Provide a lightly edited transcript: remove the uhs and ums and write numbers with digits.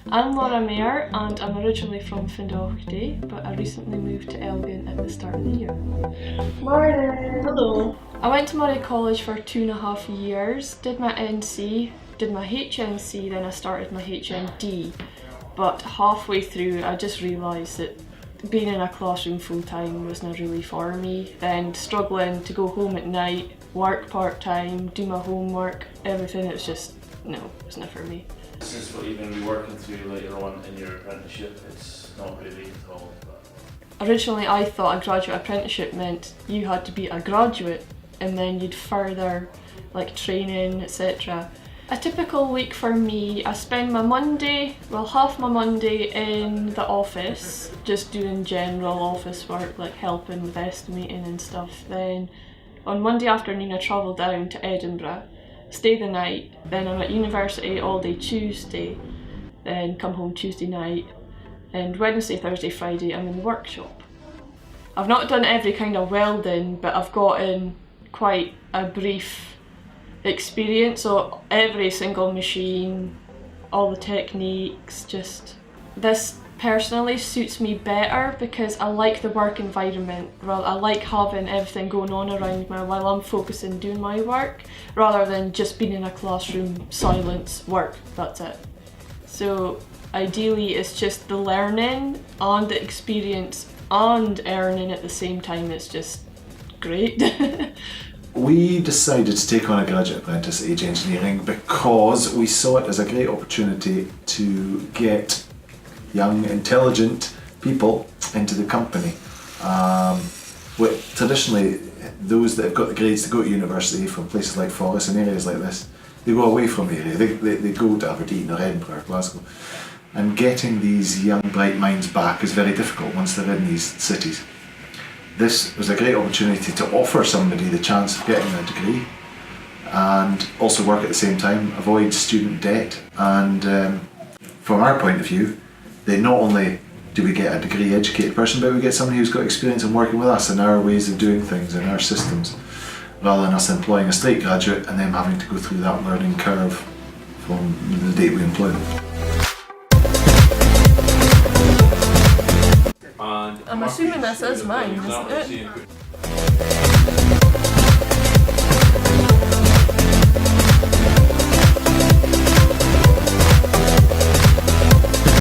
I'm Mair and I'm originally from Findaughty, but I recently moved to Elgin at the start of the year. Morning! Hello! I went to Moray College for 2.5 years, did my NC, did my HNC, then I started my HND. But halfway through I just realised that being in a classroom full time wasn't really for me. Then struggling to go home at night, work part time, do my homework, everything, it was just, no, it wasn't for me. This is what you're going to be working through later on in your apprenticeship. It's not really at all. Originally I thought a graduate apprenticeship meant you had to be a graduate and then you'd further like training, etc. A typical week for me, I spend my Monday, well half my Monday in the office, just doing general office work like helping with estimating and stuff. Then on Monday afternoon I travel down to Edinburgh, stay the night, then I'm at university all day Tuesday, then come home Tuesday night, and Wednesday, Thursday, Friday I'm in the workshop. I've not done every kind of welding, but I've gotten quite a brief experience, so every single machine, all the techniques, just this personally suits me better because I like the work environment. I like having everything going on around me while I'm focusing doing my work, rather than just being in a classroom, silence, work, that's it. So ideally it's just the learning and the experience and earning at the same time. It's just great. We decided to take on a graduate apprentice at Age Engineering because we saw it as a great opportunity to get young, intelligent people into the company. Traditionally, those that have got the grades to go to university from places like Forres and areas like this, they go away from the area. They go to Aberdeen or Edinburgh or Glasgow. And getting these young, bright minds back is very difficult once they're in these cities. This was a great opportunity to offer somebody the chance of getting a degree and also work at the same time, avoid student debt. And from our point of view, not only do we get a degree educated person, but we get somebody who's got experience in working with us and our ways of doing things and our systems, rather than us employing a straight graduate and then having to go through that learning curve from the date we employ them. I'm assuming this is mine, isn't it?